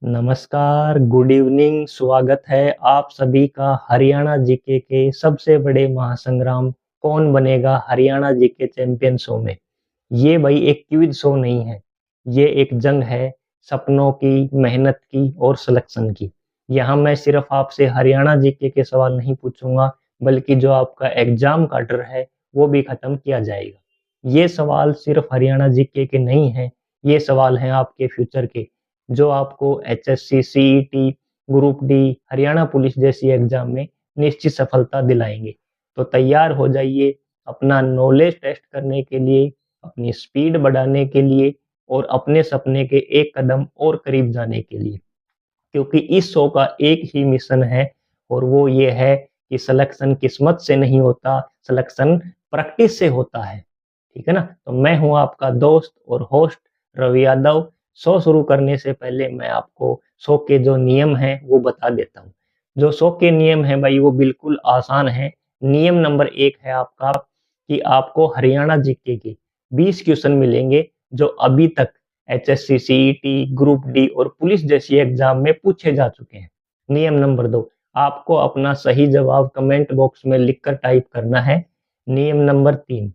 नमस्कार, good evening, स्वागत है आप सभी का हरियाणा जीके के सबसे बड़े महासंग्राम कौन बनेगा हरियाणा जीके चैंपियन शो में। ये भाई एक क्विज शो नहीं है, ये एक जंग है सपनों की, मेहनत की और सिलेक्शन की। यहाँ मैं सिर्फ आपसे हरियाणा जीके के सवाल नहीं पूछूंगा, बल्कि जो आपका एग्जाम का डर है वो भी खत्म किया जाएगा। ये सवाल सिर्फ हरियाणा जीके के नहीं हैं, ये सवाल हैं आपके फ्यूचर के, जो आपको HSC, CET, group D, Haryana police जैसी एग्जाम में निश्चित सफलता दिलाएंगे। तो तैयार हो जाइए अपना नॉलेज टेस्ट करने के लिए, अपनी स्पीड बढ़ाने के लिए और अपने सपने के एक कदम और करीब जाने के लिए। क्योंकि इस शो का एक ही मिशन है और वो ये है कि सिलेक्शन किस्मत से नहीं होता, सिलेक्शन प्रैक्टिस से होता है। ठीक है ना? तो मैं हूँ आपका दोस्त और होस्ट रवि यादव। शो शुरू करने से पहले मैं आपको शो के जो नियम हैं वो बता देता हूँ। जो शो के नियम हैं भाई वो बिल्कुल आसान है। नियम नंबर 1 है आपका कि आपको हरियाणा जीके के 20 क्वेश्चन मिलेंगे जो अभी तक एचएससी, सीईटी, ग्रुप डी और पुलिस जैसी एग्जाम में पूछे जा चुके हैं। नियम नंबर 2, आपको अपना सही जवाब कमेंट बॉक्स में लिखकर टाइप करना है। नियम नंबर 3,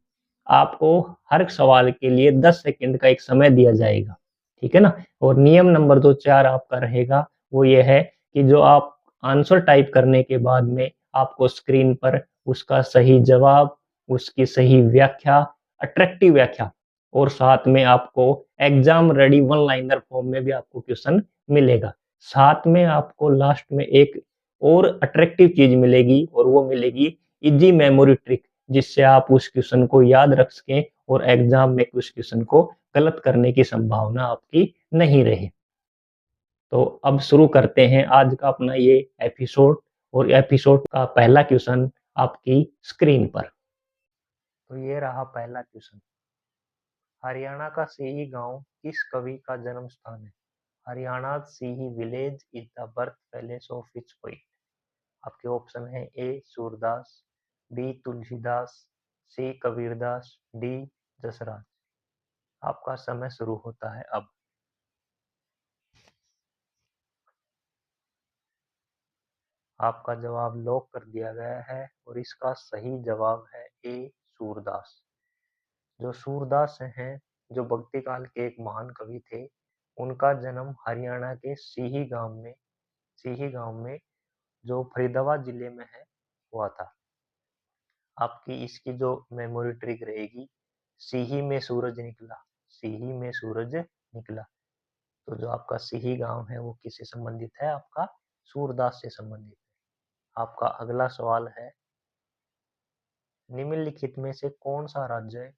आपको हर सवाल के लिए 10 सेकंड का एक समय दिया जाएगा। ठीक है ना? और नियम नंबर 2 4 आपका रहेगा, वो ये है कि जो आप आंसर टाइप करने के बाद में आपको स्क्रीन पर उसका सही जवाब, उसकी सही व्याख्या, अट्रैक्टिव व्याख्या और साथ में आपको exam ready one liner form में भी आपको क्वेश्चन मिलेगा। साथ में आपको लास्ट में एक और अट्रैक्टिव चीज मिलेगी और वो मिलेगी इजी मेमोरी ट्रिक, जिससे आप उस क्वेश्चन को याद रख सकें और एग्जाम में उस क्वेश्चन को गलत करने की संभावना आपकी नहीं रहे। तो अब शुरू करते हैं आज का अपना ये एपिसोड, और एपिसोड का पहला क्वेश्चन आपकी स्क्रीन पर। तो ये रहा पहला क्वेश्चन। हरियाणा का सीही गांव किस कवि का जन्म स्थान है? Haryana Sihi village is the birth palace of which poet? आपके ऑप्शन है ए सूरदास, बी तुलसीदास, सी कबीरदास, डी जसराज। आपका समय शुरू होता है अब। आपका जवाब लॉक कर दिया गया है और इसका सही जवाब है ए सूरदास। जो सूरदास हैं, जो भक्ति काल के एक महान कवि थे, उनका जन्म हरियाणा के सीही गांव में जो फरीदाबाद जिले में है हुआ था। आपकी इसकी जो मेमोरी ट्रिक रहेगी, सीही में सूरज निकला, सीही में सूरज निकला। तो जो आपका सीही गांव है वो किससे संबंधित है? आपका सूरदास से संबंधित है। आपका अगला सवाल है, निम्नलिखित में से कौन सा राज्य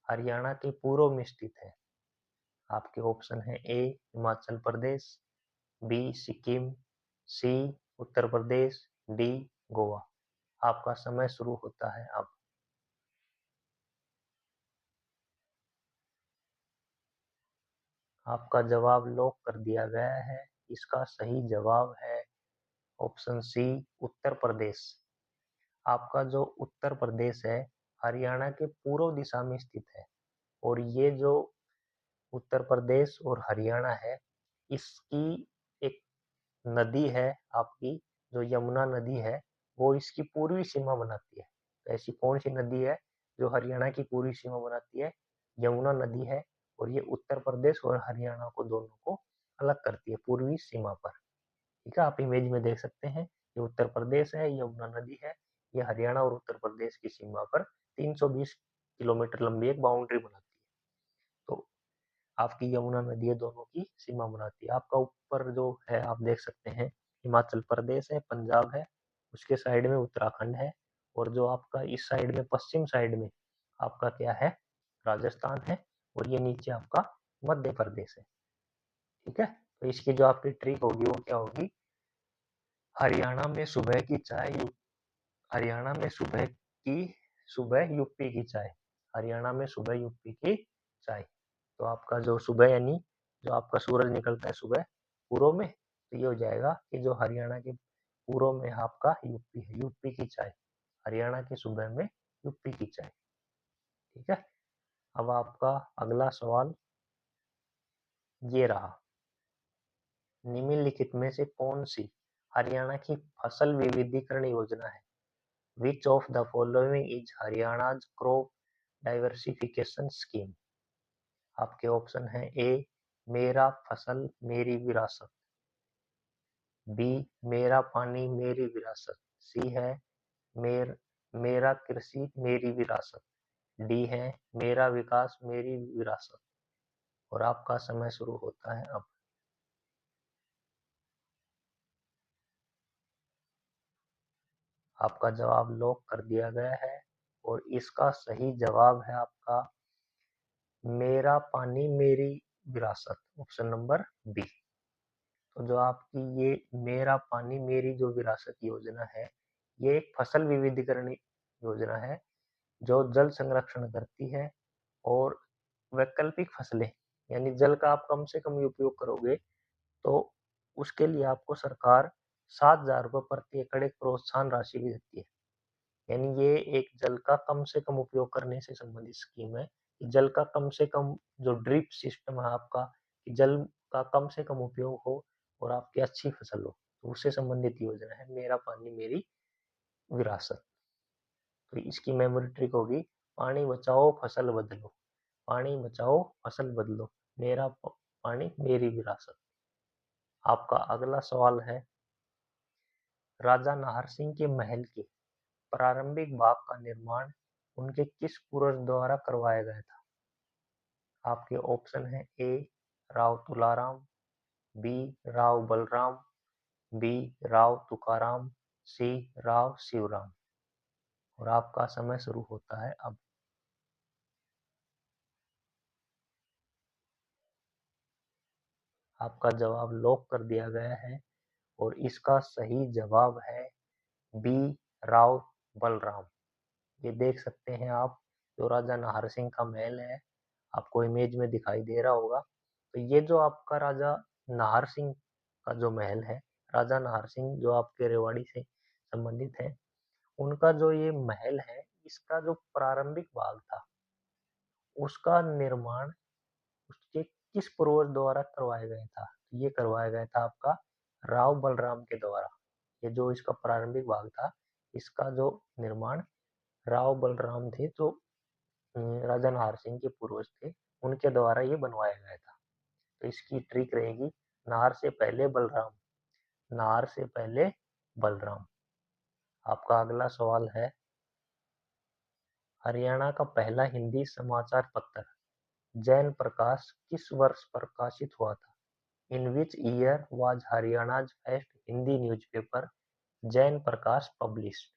हरियाणा के पूर्व में स्थित है? आपके ऑप्शन है ए हिमाचल प्रदेश, बी सिक्किम, सी उत्तर प्रदेश, डी गोवा। आपका समय शुरू होता है अब। आपका जवाब लॉक कर दिया गया है। इसका सही जवाब है ऑप्शन सी उत्तर प्रदेश। आपका जो उत्तर प्रदेश है हरियाणा के पूर्व दिशा में स्थित है, और ये जो उत्तर प्रदेश और हरियाणा है, इसकी एक नदी है आपकी, जो यमुना नदी है, वो इसकी पूर्वी सीमा बनाती है। तो ऐसी कौन सी नदी है जो हरियाणा की पूर्वी सीमा बनाती है? यमुना नदी है, और ये उत्तर प्रदेश और हरियाणा को दोनों को अलग करती है पूर्वी सीमा पर। ठीक है, आप इमेज में देख सकते हैं, ये उत्तर प्रदेश है, यमुना नदी है, ये हरियाणा और उत्तर प्रदेश की सीमा पर 320 किलोमीटर लंबी एक बाउंड्री बनाती है। तो आपकी यमुना नदी है, दोनों की सीमा बनाती है। आपका ऊपर जो है आप देख सकते हैं, हिमाचल प्रदेश है, पंजाब है, उसके साइड में उत्तराखंड है, और जो आपका इस साइड में पश्चिम साइड में आपका क्या है? राजस्थान है, और ये नीचे आपका मध्य प्रदेश है। ठीक है, तो इसकी जो आपकी ट्रिक होगी वो क्या होगी? हरियाणा में सुबह की चाय, हरियाणा में सुबह यूपी की चाय, हरियाणा में सुबह यूपी की चाय। तो आपका जो सुबह यानी जो आपका सूरज निकलता है सुबह पूर्व में, तो ये हो जाएगा कि जो हरियाणा के पूर्व में आपका यूपी है, यूपी की चाय, हरियाणा की सुबह में यूपी की चाय। ठीक है, अब आपका अगला सवाल ये रहा। निम्नलिखित में से कौन सी हरियाणा की फसल विविधीकरण योजना है? Which of the following is Haryana's crop diversification scheme? आपके ऑप्शन है ए मेरा फसल मेरी विरासत, बी मेरा पानी मेरी विरासत, सी है मेरा कृषि मेरी विरासत, डी है मेरा विकास मेरी विरासत। और आपका समय शुरू होता है अब। आपका जवाब लॉक कर दिया गया है और इसका सही जवाब है आपका मेरा पानी मेरी विरासत, ऑप्शन नंबर बी। तो जो आपकी ये मेरा पानी मेरी जो विरासत योजना है, ये एक फसल विविधीकरण योजना है जो जल संरक्षण करती है और वैकल्पिक फसलें यानी जल का आप कम से कम उपयोग करोगे तो उसके लिए आपको सरकार 7,000 रुपये प्रति एकड़ एक प्रोत्साहन राशि भी देती है। यानी ये एक जल का कम से कम उपयोग करने से संबंधित स्कीम है कि जल का कम से कम जो ड्रिप सिस्टम है आपका, कि जल का कम से कम उपयोग हो और आपकी अच्छी फसल हो, तो उससे संबंधित योजना है मेरा पानी मेरी विरासत। तो इसकी मेमोरी ट्रिक होगी पानी बचाओ फसल बदलो, पानी बचाओ फसल बदलो, मेरा पानी मेरी विरासत। आपका अगला सवाल है राजा नाहर सिंह के महल के प्रारंभिक भाग का निर्माण उनके किस पूर्वज द्वारा करवाया गया था? आपके ऑप्शन है ए राव तुलाराम, बी राव बलराम, बी राव तुकाराम, सी राव शिवराम। और आपका समय शुरू होता है अब। आपका जवाब लॉक कर दिया गया है और इसका सही जवाब है बी राव बलराम। ये देख सकते हैं आप जो राजा नाहर सिंह का महल है, आपको इमेज में दिखाई दे रहा होगा। तो ये जो आपका राजा नाहर सिंह का जो महल है, राजा नाहर सिंह जो आपके रेवाड़ी से संबंधित है, उनका जो ये महल है, इसका जो प्रारंभिक भाग था उसका निर्माण उसके किस पूर्वज द्वारा करवाया गया था? ये करवाया गया था आपका राव बलराम के द्वारा। ये जो इसका प्रारंभिक भाग था, इसका जो निर्माण राव बलराम थे जो राजा नाहर सिंह के पूर्वज थे, उनके द्वारा ये बनवाया गया था। तो इसकी ट्रिक रहेगी नाहर से पहले बलराम, नाहर से पहले बलराम। आपका अगला सवाल है हरियाणा का पहला हिंदी समाचार पत्र जैन प्रकाश किस वर्ष प्रकाशित हुआ था? In which year was Haryana's first Hindi newspaper Jain Prakash published?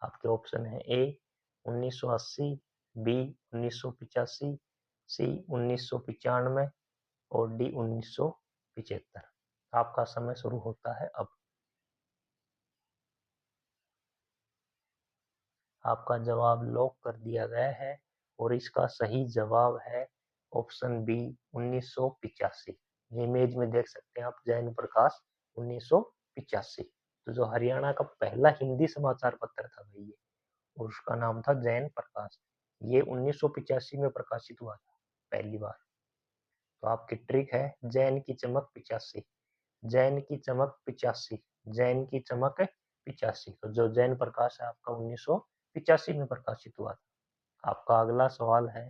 आपके ऑप्शन है ए 1980, बी 1985, सी 1995 और डी 1975। आपका समय शुरू होता है अब। आपका जवाब लॉक कर दिया गया है और इसका सही जवाब है ऑप्शन बी 1985। इमेज में देख सकते हैं आप जैन प्रकाश 1985। तो जो हरियाणा का पहला हिंदी समाचार पत्र था भाई ये, और उसका नाम था जैन प्रकाश। ये 1985 में प्रकाशित हुआ था पहली बार। तो आपकी ट्रिक है जैन की चमक 85, जैन की चमक 85, जैन की चमक 85। तो जो जैन प्रकाश है आपका 1985 में प्रकाशित हुआ था। आपका अगला सवाल है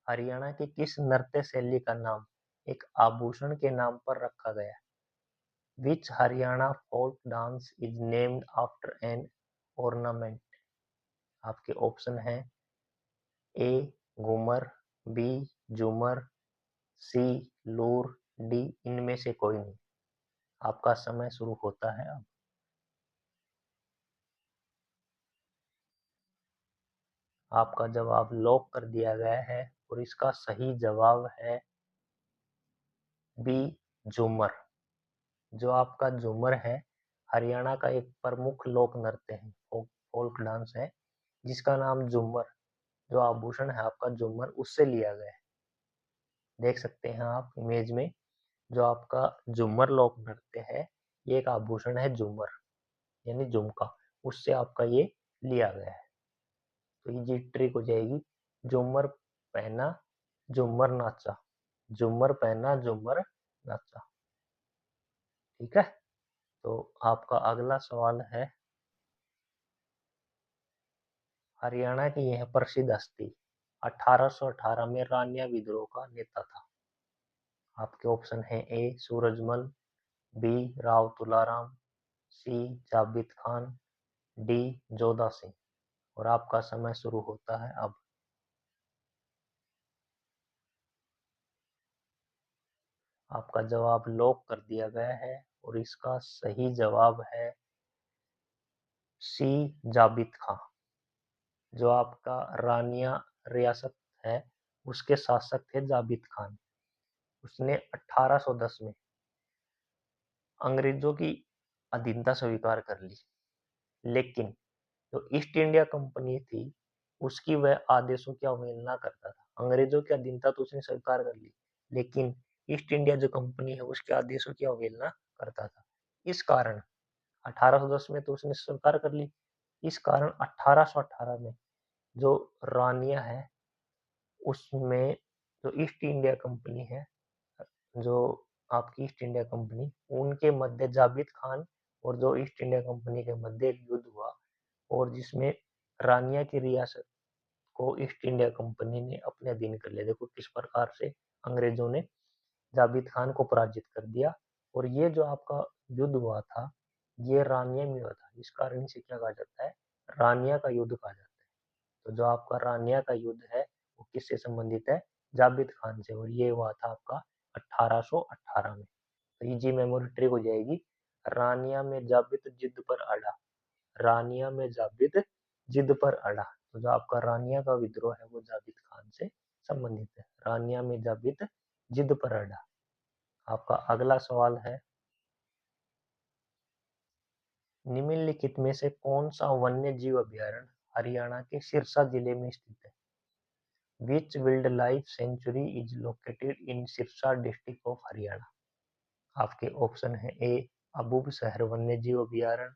हरियाणा की किस नृत्य शैली का नाम एक आभूषण के नाम पर रखा गया? Which Haryana folk dance is named after an ornament? आपके ऑप्शन है ए घूमर, बी झूमर, सी लूर, डी इनमें से कोई नहीं। आपका समय शुरू होता है अब। आपका जवाब लॉक कर दिया गया है और इसका सही जवाब है बी झूमर। जो आपका झूमर है हरियाणा का एक प्रमुख लोक नृत्य है, फोल्क डांस है जिसका नाम झूमर, जो आभूषण है आपका झूमर उससे लिया गया है। देख सकते हैं आप इमेज में जो आपका झूमर लोक नृत्य है, ये एक आभूषण है झूमर यानी झुमका, उससे आपका ये लिया गया है। तो ये ट्रिक हो जाएगी झूमर पहना झूमर नाचा, झूमर पहना झूमर नाचा। ठीक है, तो आपका अगला सवाल है, हरियाणा की यह प्रसिद्ध हस्ती 1818 में रानिया विद्रोह का नेता था। आपके ऑप्शन है ए सूरजमल, बी राव तुलाराम, सी जाबित खान, डी जोधा सिंह। और आपका समय शुरू होता है अब। आपका जवाब लॉक कर दिया गया है और इसका सही जवाब है सी जाबित खान। जो आपका रानिया रियासत है उसके शासक थे जाबित खान। उसने 1810 में अंग्रेजों की अधीनता स्वीकार कर ली, लेकिन जो ईस्ट इंडिया कंपनी थी उसकी वह आदेशों की अवहेलना करता था। अंग्रेजों की अधीनता तो उसने स्वीकार कर ली, लेकिन ईस्ट इंडिया जो कंपनी है उसके आदेशों की अवहेलना करता था। इस कारण 1810 में तो उसने स्वीकार कर ली, इस कारण 1818 में जो रानिया है उसमें जो ईस्ट इंडिया कंपनी है, जो आपकी ईस्ट इंडिया कंपनी, उनके मध्य जाबित खान और जो ईस्ट इंडिया कंपनी के मध्य एक युद्ध हुआ और जिसमें रानिया की रियासत को ईस्ट इंडिया कंपनी ने अपने अधीन कर लिया। देखो किस प्रकार से अंग्रेजों ने जाबित खान को पराजित कर दिया। और ये जो आपका युद्ध हुआ था ये रानिया में हुआ था, इस कारण से क्या कहा जाता है, रानिया का युद्ध कहा जाता है। तो जो आपका रानिया का युद्ध है वो किससे संबंधित है, जाबित खान से, और ये हुआ था आपका 1818 में। तो इजी मेमोरी ट्रिक हो जाएगी, रानिया में जाबित जिद पर अड़ा, रानिया में जाबित जिद पर अड़ा। तो जो आपका रानिया का विद्रोह है वो जाबित खान से संबंधित है। रानिया में जाबित जिद पर अड़ा। आपका अगला सवाल है, निम्नलिखित में से कौन सा वन्य जीव अभयारण्य हरियाणा के सिरसा जिले में स्थित है? Which wildlife sanctuary is located in Sirsa district of Haryana? आपके ऑप्शन है ए अबूब शहर वन्य जीव अभयारण्य,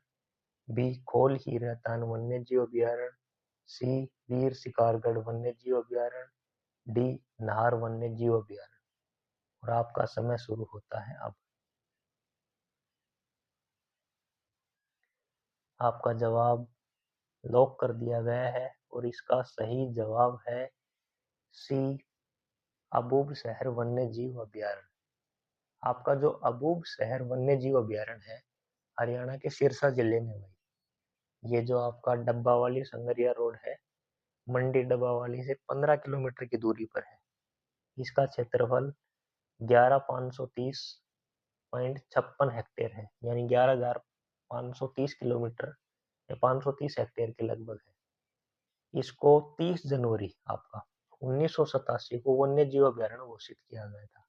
बी खोल ही रहतान वन्य जीव अभयारण्य, सी वीर शिकारगढ़ वन्य जीव अभयारण्य, डी नाहर वन्य जीव अभयारण्य। और आपका समय शुरू होता है अब। आपका जवाब लॉक कर दिया गया है और इसका सही जवाब है सी अबूब शहर वन्य जीव अभयारण्य। आपका जो अबूब शहर वन्य जीव अभयारण्य है हरियाणा के सिरसा जिले में भाई, ये जो आपका डब्बा वाली संगरिया रोड है, मंडी डब्बा वाली से 15 किलोमीटर की दूरी पर है। इसका क्षेत्रफल 11,530.56 हेक्टेयर है, यानी 11,530 किलोमीटर या 530 हेक्टेयर के लगभग है। इसको 30 जनवरी आपका 1987 को वन्य जीव अभयारण्य घोषित किया गया था।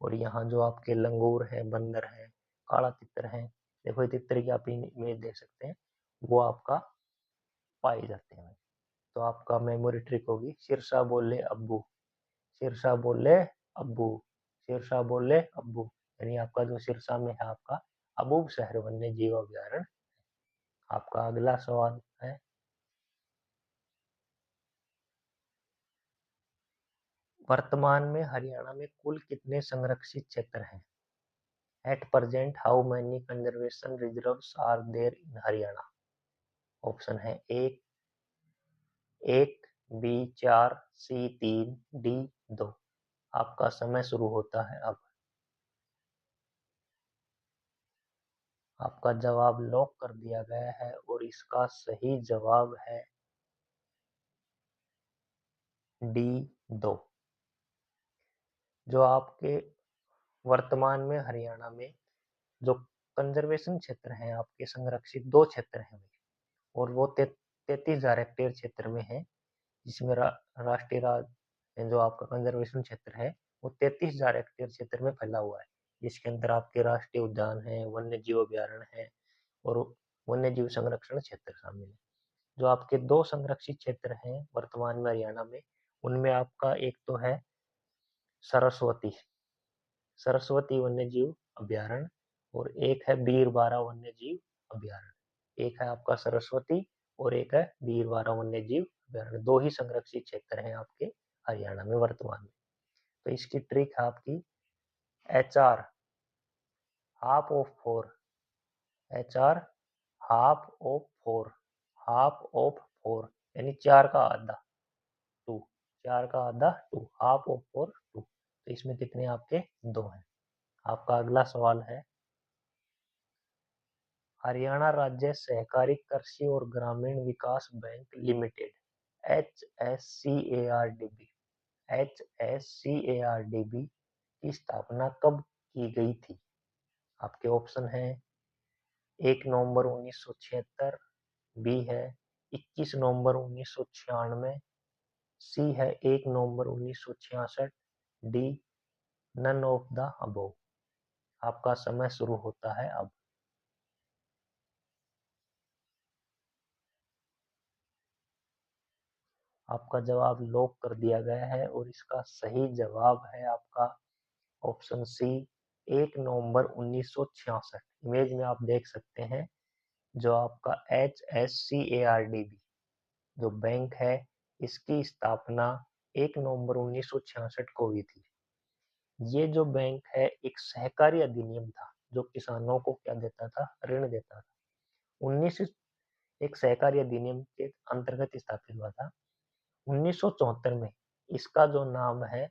और यहाँ जो आपके लंगूर है, बंदर है, काला तितर है, देखो ये तितर की आप इमेज देख सकते हैं, वो आपका पाए जाते हैं। तो आपका मेमोरी ट्रिक होगी, सिरसा बोले अब्बू, सिरसा बोले अब्बू, सिरसा बोले अब्बू। यानी आपका जो सिरसा में है आपका अबूब शहर वन्य जीव अभयारण्य। आपका अगला सवाल है, वर्तमान में हरियाणा में कुल कितने संरक्षित क्षेत्र हैं? At present how many conservation reserves are there in Haryana? Option है एक, एक, बी 4, सी 3, डी 2। आपका समय शुरू होता है अब। आपका जवाब लॉक कर दिया गया है और इसका सही जवाब है डी 2। जो आपके वर्तमान में हरियाणा में जो कंजर्वेशन क्षेत्र हैं आपके संरक्षित दो क्षेत्र हैं और वो 33,000 हेक्टेयर क्षेत्र में है, जिसमें राष्ट्रीय जो आपका कंजर्वेशन क्षेत्र है वो 33,000 हेक्टेयर क्षेत्र में फैला हुआ है, जिसके अंदर आपके राष्ट्रीय उद्यान है, वन्य जीव अभयारण्य है और वन्य जीव संरक्षण क्षेत्र शामिल है। जो आपके दो संरक्षित क्षेत्र हैं वर्तमान में हरियाणा में, उनमें आपका एक तो है सरस्वती, सरस्वती वन्य जीव अभयारण्य, और एक है बीरबारा वन्य जीव अभयारण्य। एक है आपका सरस्वती और एक है बीरबारा वन्य जीव अभयारण्य। दो ही संरक्षित क्षेत्र हैं आपके हरियाणा में वर्तमान में। तो इसकी ट्रिक है आपकी, HR half of 4, HR half of 4, half of 4 यानी 4 का आधा, 2, 4 का आधा 2, हाफ ऑफ 4 2। तो इसमें कितने आपके 2 हैं। आपका अगला सवाल है, हरियाणा राज्य सहकारी कृषि और ग्रामीण विकास बैंक लिमिटेड HSCARDB HSCARDB की स्थापना कब की गई थी। आपके ऑप्शन हैं 1 नवंबर 1976, बी है 21 नवंबर 1996, सी है 1 नवंबर 1966, D none of the above. आपका समय शुरू होता है अब। आपका जवाब लॉक कर दिया गया है और इसका सही जवाब है आपका ऑप्शन सी 1 नवंबर 1966। इमेज में आप देख सकते हैं जो आपका HSCARDB जो बैंक है इसकी स्थापना 1 नवंबर 1966 को हुई थी। ये जो बैंक है एक सहकारी अधिनियम था जो किसानों को क्या देता था, ऋण देता था। 19 एक सहकारी अधिनियम के अंतर्गत स्थापित हुआ था। 1974 में इसका जो नाम है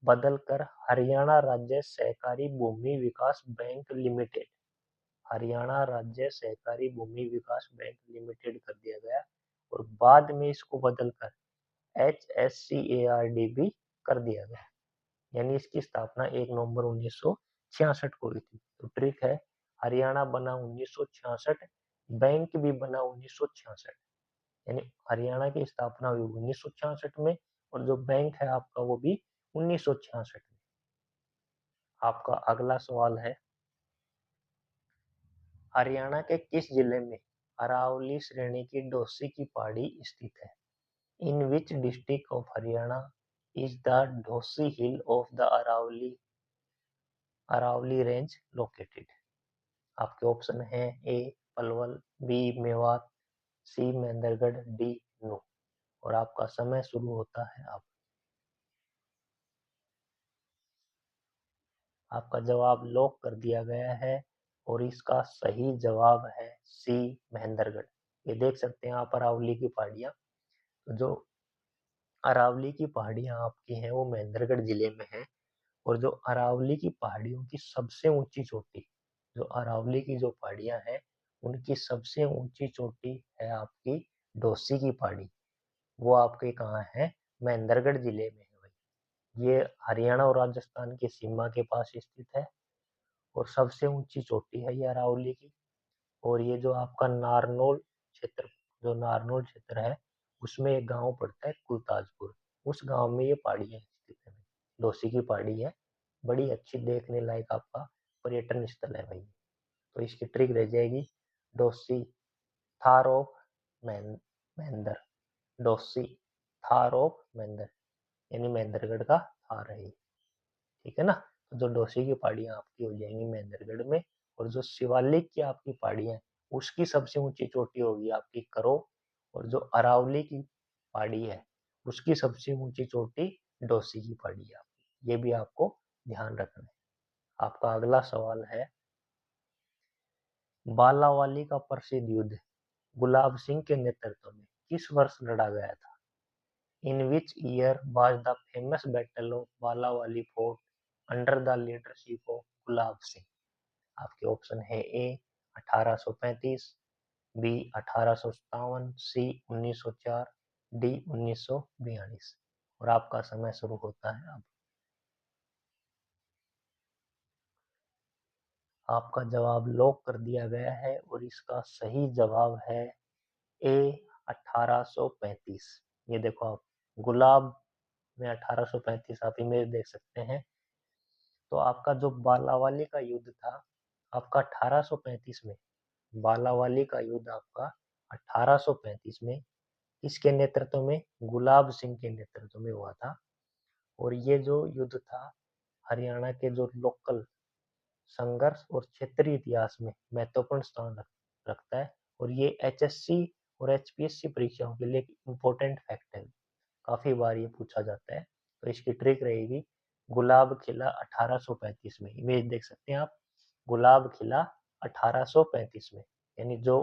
बदलकर हरियाणा राज्य सहकारी भूमि विकास बैंक लिमिटेड, हरियाणा राज्य सहकारी भूमि विकास बैंक लिमिटेड कर दिया गया और बाद में इसको बदलकर HSCARDB कर दिया गया। यानी इसकी स्थापना 1 नवंबर 1966 को हुई थी। तो ट्रिक है, हरियाणा बना 1966, बैंक भी बना 1966, यानी हरियाणा की स्थापना हुई 1966 में और जो बैंक है आपका वो भी 1966 में। आपका अगला सवाल है, हरियाणा के किस जिले में अरावली श्रेणी की डोसी की पहाड़ी स्थित है। In which district of Haryana is the Dhosi hill of the Aravalli range located. आपके ऑप्शन हैं A Palwal, B Mewat, C Mahendragarh, D Nuh. और आपका समय शुरू होता है अब। आपका जवाब लॉक कर दिया गया है और इसका सही जवाब है सी महेंद्रगढ़। ये देख सकते हैं आप अरावली की पहाड़ियाँ। तो जो अरावली की पहाड़ियाँ आपकी हैं वो महेंद्रगढ़ जिले में है और जो अरावली की पहाड़ियों की सबसे ऊंची चोटी, जो अरावली की जो पहाड़ियाँ हैं उनकी सबसे ऊंची चोटी है आपकी डोसी की पहाड़ी। वो आपके कहाँ है, महेंद्रगढ़ जिले में है भाई। ये हरियाणा और राजस्थान की सीमा के पास स्थित है और सबसे ऊंची चोटी है ये अरावली की। और ये जो आपका नारनौल क्षेत्र, जो नारनौल क्षेत्र है उसमें एक गांव पड़ता है कुलताजपुर, उस गांव में ये पहाड़ियाँ स्थित है। डोसी की पहाड़ी है, बड़ी अच्छी देखने लायक आपका पर्यटन स्थल है भाई। तो इसकी ट्रिक रह जाएगी डोसी थार ऑफ महेंद्र, डोसी थार ऑफ महेंद्र, यानी महेंद्रगढ़ का थार है। ठीक है ना। तो जो डोसी की पहाड़ियाँ आपकी हो जाएंगी महेंद्रगढ़ में और जो शिवालिक की आपकी पहाड़ियाँ हैं उसकी सबसे ऊंची चोटी होगी आपकी करो और जो अरावली की पहाड़ी है उसकी सबसे ऊंची चोटी डोसी की पहाड़ी है आपकी। ये भी आपको ध्यान रखना है। आपका अगला सवाल है, बालावाली का प्रसिद्ध युद्ध गुलाब सिंह के नेतृत्व में किस वर्ष लड़ा गया था। In which year was the famous battle of Balawali fort under the leadership of Gulab Singh. आपके ऑप्शन है ए 1835, बी 1857, सी 1904, डी 1942। और आपका समय शुरू होता है अब। आपका जवाब लॉक कर दिया गया है और इसका सही जवाब है ए 1835। ये देखो आप गुलाब में 1835 आप इमेज देख सकते हैं। तो आपका जो बालावाली का युद्ध था आपका 1835 में, बालावाली का युद्ध आपका 1835 में किसके नेतृत्व में, गुलाब सिंह के नेतृत्व में हुआ था। और ये जो युद्ध था हरियाणा के जो लोकल संघर्ष और क्षेत्रीय इतिहास में महत्वपूर्ण स्थान रखता है और ये HSC और HPSC परीक्षाओं के लिए एक इम्पोर्टेंट फैक्ट है। काफी बार ये पूछा जाता है। तो इसकी ट्रिक रहेगी गुलाब खिला 1835 में, इमेज देख सकते हैं आप। गुलाब खिला 1835 में, यानी जो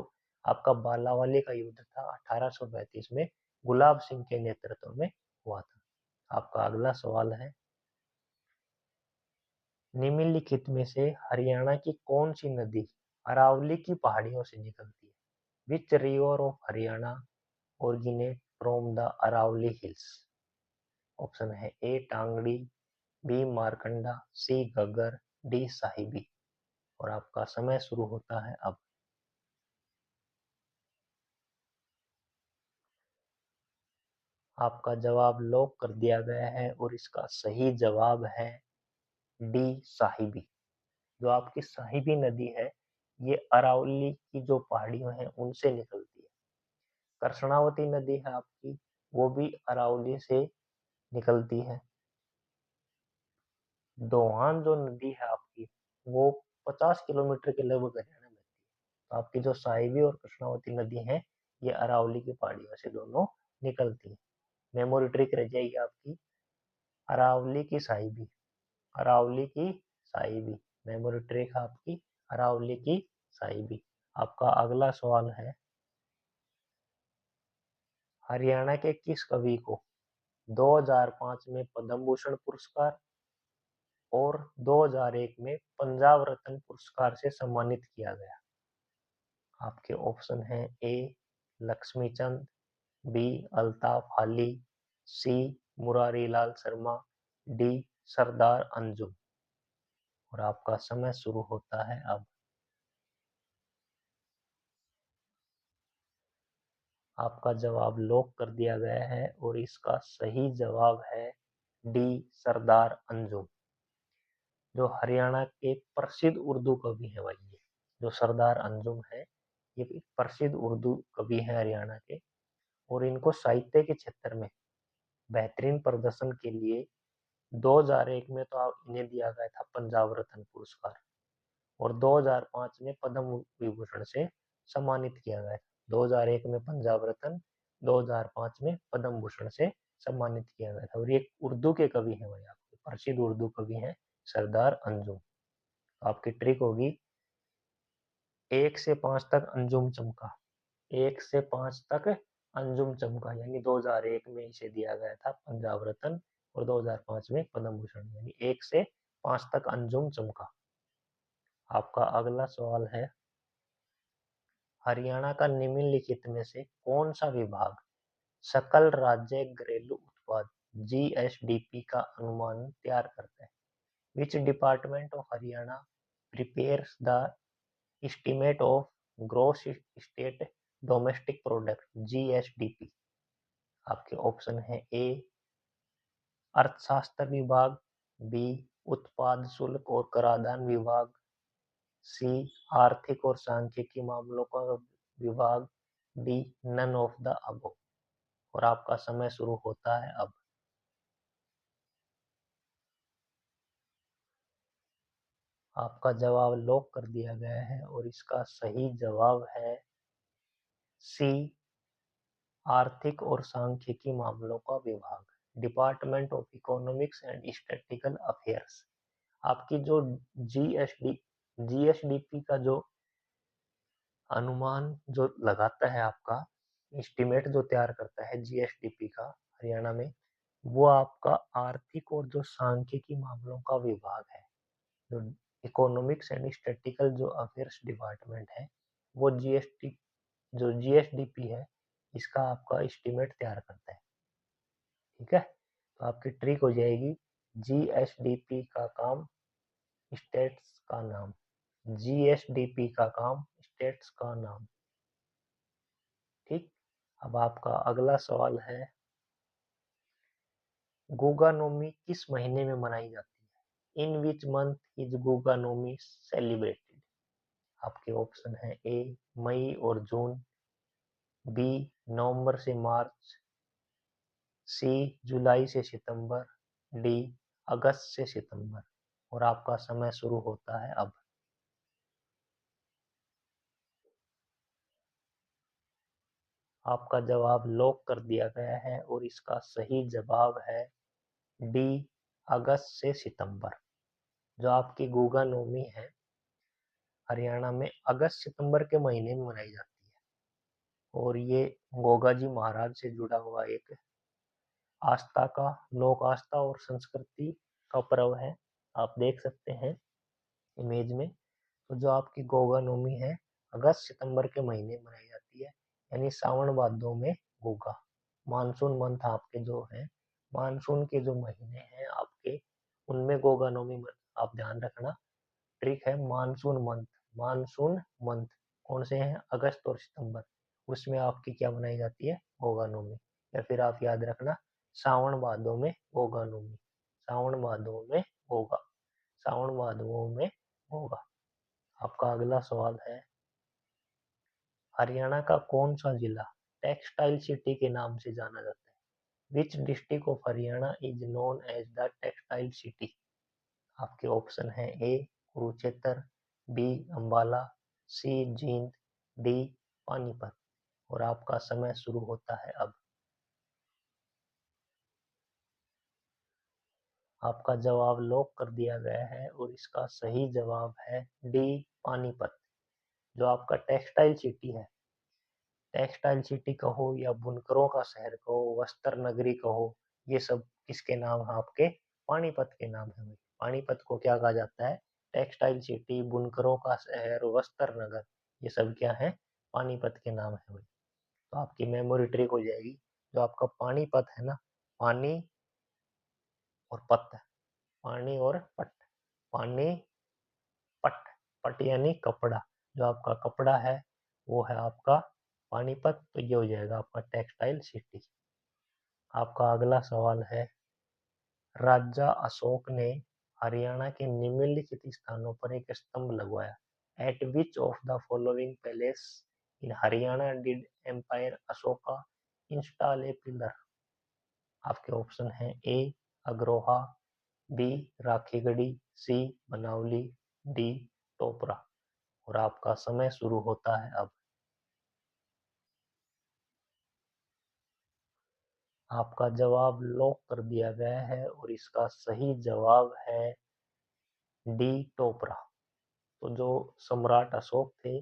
आपका बालावाली का युद्ध था 1835 में गुलाब सिंह के नेतृत्व में हुआ था। आपका अगला सवाल है, निम्नलिखित में से हरियाणा की कौन सी नदी अरावली की पहाड़ियों से निकलती है? Which river of Haryana originate from the Aravalli hills? Option है A Tangri, B Markanda, C Ghaggar, D Sahibi. और आपका समय शुरू होता है अब। आपका जवाब लॉक कर दिया गया है और इसका सही जवाब है डी साहिबी। जो आपकी साहिबी नदी है ये अरावली की जो पहाड़ियों हैं उनसे निकलती है। कृष्णावती नदी है आपकी, वो भी अरावली से निकलती है। दोहान जो नदी है आपकी वो 50 किलोमीटर के लगभग हरियाणा में है। तो आपकी जो साहिबी और कृष्णावती नदी है ये अरावली की पहाड़ियों से दोनों निकलती है। मेमोरी ट्रिक रह जाएगी आपकी, अरावली की साहिबी, अरावली की साहिबी। मेमोरी ट्रिक आपकी अरावली की साहिबी। आपका अगला सवाल है, हरियाणा के किस कवि को 2005 में पद्म भूषण पुरस्कार और 2001 में पंजाब रत्न पुरस्कार से सम्मानित किया गया? आपके ऑप्शन हैं ए लक्ष्मीचंद, बी अल्ताफ हाली, सी मुरारी लाल शर्मा, डी सरदार अंजुम। और आपका समय शुरू होता है अब। आपका जवाब लॉक कर दिया गया है और इसका सही जवाब है डी सरदार अंजुम। जो हरियाणा के प्रसिद्ध उर्दू कवि है भाई, ये जो सरदार अंजुम है ये एक प्रसिद्ध उर्दू कवि है हरियाणा के। और इनको साहित्य के क्षेत्र में बेहतरीन प्रदर्शन के लिए 2001 में तो इन्हें दिया गया था पंजाब रत्न पुरस्कार और 2005 में पद्म विभूषण से सम्मानित किया गया था। 2001 में पंजाब रत्न, 2005 में पद्म भूषण से सम्मानित किया गया था। और ये उर्दू के कवि हैं भाई, आपके प्रसिद्ध उर्दू कवि हैं सरदार अंजुम। आपकी ट्रिक होगी 1 से 5 तक अंजुम चमका, 1 से 5 तक अंजुम चमका, यानी 2001 में इसे दिया गया था पंजाब रत्न और 2005 में पद्म भूषण, यानी 1 से 5 तक अंजुम चमका। आपका अगला सवाल है, हरियाणा का निम्नलिखित में से कौन सा विभाग सकल राज्य घरेलू उत्पाद जीएसडीपी का अनुमान तैयार करता है? Which department of Haryana prepares the estimate of gross state domestic product GSDP? आपके ऑप्शन है ए अर्थशास्त्र विभाग, बी उत्पाद शुल्क और कराधान विभाग, सी आर्थिक और सांख्यिकी मामलों का विभाग, D none of the above. और आपका समय शुरू होता है अब। आपका जवाब लॉक कर दिया गया है और इसका सही जवाब है सी आर्थिक और सांख्यिकी मामलों का विभाग, department of economics and statistical affairs. आपकी जो जीएसडीपी का जो अनुमान जो लगाता है, आपका एस्टीमेट जो तैयार करता है जीएसडीपी का हरियाणा में, वो आपका आर्थिक और जो सांख्यिकी मामलों का विभाग है। जो इकोनॉमिक्स एंड स्टैटिस्टिकल जो अफेयर्स डिपार्टमेंट है वो जो जीएसडीपी है इसका आपका एस्टीमेट तैयार करता है। ठीक है, तो आपकी ट्रिक हो जाएगी जीएसडीपी का काम स्टेट्स का नाम, जीएसडीपी का काम स्टेट्स का नाम। ठीक, अब आपका अगला सवाल है, गुगानोमी किस महीने में मनाई जाती है? In which month is Guganaumi celebrated? आपके ऑप्शन है ए मई और जून, बी नवंबर से मार्च, सी जुलाई से सितंबर, डी अगस्त से सितंबर। और आपका समय शुरू होता है अब। आपका जवाब लॉक कर दिया गया है और इसका सही जवाब है डी अगस्त से सितंबर। जो आपकी गुगानोमी है हरियाणा में अगस्त सितंबर के महीने में मनाई जाती है और ये गोगा जी महाराज से जुड़ा हुआ एक आस्था का, लोक आस्था और संस्कृति का पर्व है। आप देख सकते हैं इमेज में। तो जो आपकी गोगा नवमी है अगस्त सितंबर के महीने में मनाई जाती है, यानी सावन भादों में गोगा। मानसून मंथ आपके जो है, मानसून के जो महीने हैं आपके, उनमें गोगा नवमी आप ध्यान रखना। ट्रिक है मानसून मंथ, मानसून मंथ कौन से हैं, अगस्त और सितंबर, उसमें आपकी क्या मनाई जाती है, गोगा नवमी। या फिर आप याद रखना सावन भादों में गोगा नवमी, सावन भादों में गोगा, सावन भादों में गोगा। आपका अगला सवाल है, हरियाणा का कौन सा जिला टेक्सटाइल सिटी के नाम से जाना जाता है? Which district of Haryana is known as the textile city? आपके ऑप्शन है A Kurukshetra, B Ambala, C Jind, D Panipat. और आपका समय शुरू होता है अब। आपका जवाब लॉक कर दिया गया है और इसका सही जवाब है डी पानीपत। जो आपका टेक्सटाइल सिटी है, टेक्सटाइल सिटी कहो या बुनकरों का शहर कहो, वस्त्र नगरी कहो, ये सब किसके नाम है आपके, पानीपत के नाम है। पानीपत को क्या कहा जाता है, टेक्सटाइल सिटी, बुनकरों का शहर, वस्त्र नगर, ये सब क्या है, पानीपत के नाम है भाई। तो आपकी मेमोरी ट्रिक हो जाएगी। जो आपका पानीपत है ना, पानी और पत, पानी और पट, पानी पट, पट यानी कपड़ा, जो आपका कपड़ा है वो है आपका पानीपत। तो ये हो जाएगा आपका टेक्सटाइल सिटी। आपका अगला सवाल है, राजा अशोक ने हरियाणा के निम्नलिखित स्थानों पर एक स्तंभ लगवाया। At which of the following palace in Haryana did emperor Ashoka install a pillar? आपके ऑप्शन है A Agroha, B Rakhigarhi, C Banawali, D Topra. और आपका समय शुरू होता है अब। आपका जवाब लॉक कर दिया गया है और इसका सही जवाब है डी टोपरा। तो जो सम्राट अशोक थे,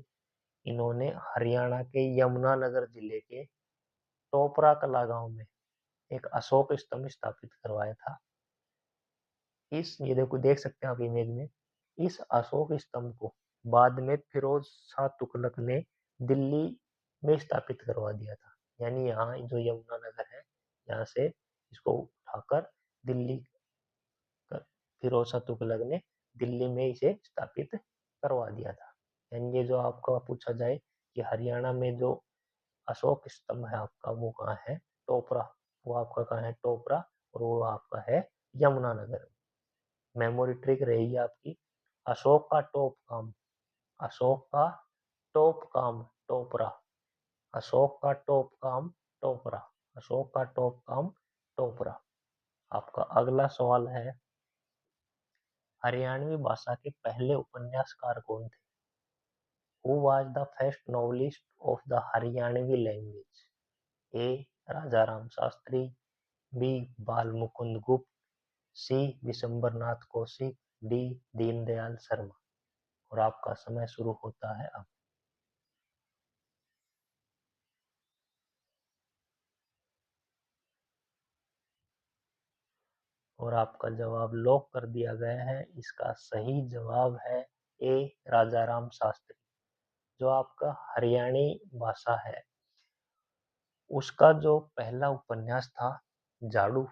इन्होंने हरियाणा के यमुनानगर जिले के टोपरा कला गांव में एक अशोक स्तंभ स्थापित करवाया था। इस ये देखो, देख सकते हैं आप इमेज में, इस अशोक स्तंभ को बाद में फिरोज शाह तुगलक ने दिल्ली में स्थापित करवा दिया था। यानी यहाँ जो यमुनानगर है, यहाँ से इसको उठाकर दिल्ली फिरोज शाह तुगलक ने दिल्ली में इसे स्थापित करवा दिया था। यानी ये जो आपका पूछा जाए कि हरियाणा में जो अशोक स्तंभ है आपका वो कहाँ है, टोपरा, वो आपका कहाँ है, टोपरा, और वो आपका है यमुनानगर। मेमोरी ट्रिक रहेगी आपकी, अशोक का टॉप काम, अशोक का टॉप काम टोपरा, अशोक का टॉप काम टोपरा, अशोक का टॉप काम टोपरा। आपका अगला सवाल है, हरियाणवी भाषा के पहले उपन्यासकार कौन थे? Who was the first novelist of the Haryanvi language? A Rajaram Shastri, B Bal Mukund Gupt, C Vishambhar Nath Kaushik, D Deendayal Sharma. और आपका समय शुरू होता है अब। और आपका जवाब लॉक कर दिया गया है। इसका सही जवाब है ए राजाराम शास्त्री। जो आपका हरियाणी भाषा है, उसका जो पहला उपन्यास था जाड़ू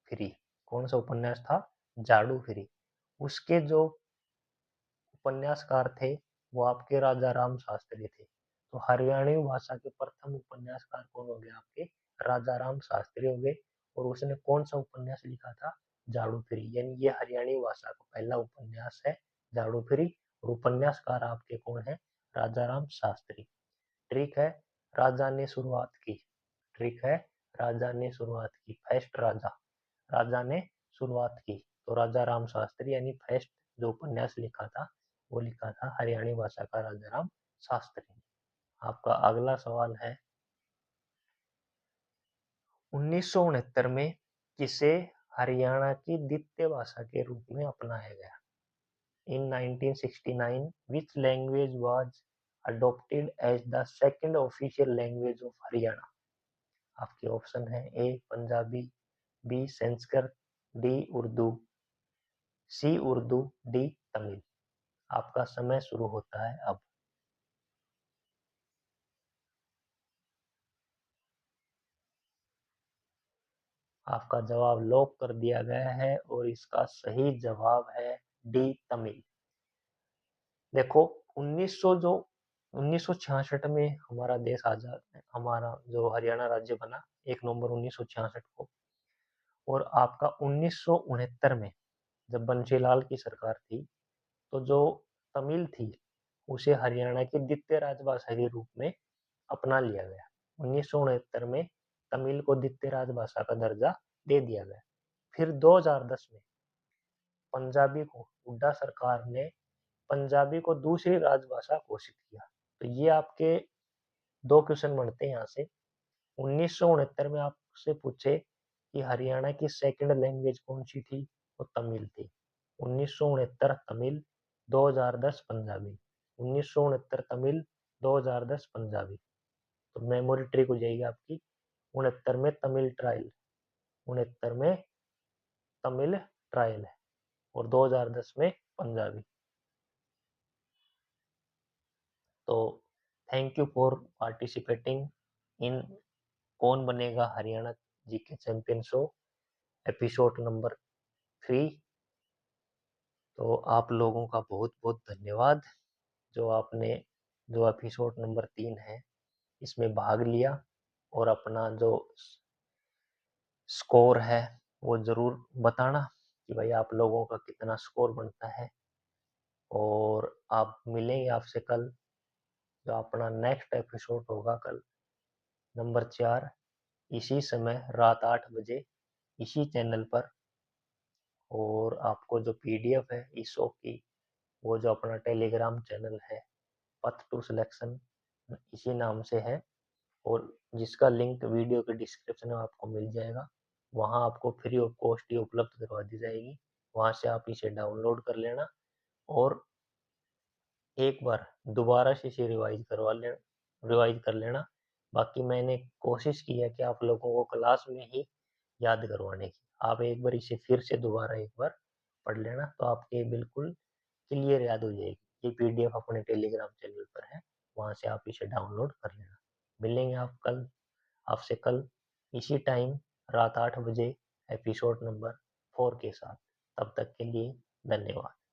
फिरी, कौन सा उपन्यास था, जाड़ू फिरी, उसके जो उपन्यासकार थे वो आपके राजाराम शास्त्री थे। तो हरियाणवी भाषा के प्रथम उपन्यासकार कौन हो गए आपके, राजाराम शास्त्री हो गए। और उसने कौन सा उपन्यास लिखा था, जाड़ू फिरी, यानी ये हरियाणवी भाषा का पहला उपन्यास है जाड़ू फिरी। और उपन्यासकार आपके कौन है, राजाराम शास्त्री। ट्रिक है, राजा ने शुरुआत की, ट्रिक है, राजा ने शुरुआत की, फर्स्ट राजा, राजा ने शुरुआत की। तो राजा राम शास्त्री, यानी फर्स्ट जो उपन्यास लिखा था वो लिखा था हरियाणी भाषा का राजाराम शास्त्री। आपका अगला सवाल है, 1969 में किसे हरियाणा की द्वितीय भाषा के रूप में अपनाया गया? in 1969 which language was adopted as the second official language of Haryana? आपके ऑप्शन है ए पंजाबी, बी संस्कृत, डी उर्दू, सी उर्दू, डी तमिल। आपका समय शुरू होता है अब। आपका जवाब लॉक कर दिया गया है और इसका सही जवाब है डी तमिल। देखो 1966 में हमारा देश आजाद है, हमारा जो हरियाणा राज्य बना 1 नवंबर 1966 को, और आपका 1969 में जब बंशीलाल की सरकार थी तो जो तमिल थी उसे हरियाणा की द्वितीय राजभाषा के रूप में अपना लिया गया। 1969 में तमिल को द्वितीय राजभाषा का दर्जा दे दिया गया। फिर 2010 में पंजाबी को हुड्डा सरकार ने पंजाबी को दूसरी राजभाषा घोषित किया। तो ये आपके दो क्वेश्चन बनते हैं यहाँ से। 1969 में आपसे पूछे कि हरियाणा की सेकंड लैंग्वेज कौन सी थी, तो तमिल थी। 1969 तमिल, 2010 पंजाबी। 1969 तमिल, 2010 पंजाबी। तो मेमोरी ट्रिक हो जाएगी आपकी। 69 में तमिल ट्रायल, 69 में तमिल ट्रायल है और 2010 में पंजाबी। तो thank you for participating in कौन बनेगा Haryana GK champion show episode number 3। तो आप लोगों का बहुत बहुत धन्यवाद जो आपने जो एपिसोड नंबर 3 है इसमें भाग लिया और अपना जो स्कोर है वो जरूर बताना कि भाई आप लोगों का कितना स्कोर बनता है। और आप मिलेंगे आपसे कल, जो अपना नेक्स्ट एपिसोड होगा कल नंबर 4 इसी समय रात 8 बजे इसी चैनल पर। और आपको जो पीडीएफ है इस शो की वो जो अपना टेलीग्राम चैनल है पथ टू सिलेक्शन इसी नाम से है, और जिसका लिंक वीडियो के डिस्क्रिप्शन में आपको मिल जाएगा। वहाँ आपको फ्री ऑफ कॉस्ट ही उपलब्ध करवा दी जाएगी। वहाँ से आप इसे डाउनलोड कर लेना और एक बार दोबारा से इसे रिवाइज कर लेना। बाकी मैंने कोशिश की है कि आप लोगों को क्लास में ही याद करवाने की। आप एक बार इसे फिर से दोबारा एक बार पढ़ लेना तो आपके बिल्कुल क्लियर याद हो जाएगी। ये पीडीएफ अपने टेलीग्राम चैनल पर है, वहाँ से आप इसे डाउनलोड कर लेना। मिलेंगे आपसे कल इसी टाइम रात 8 बजे एपिसोड नंबर 4 के साथ। तब तक के लिए धन्यवाद।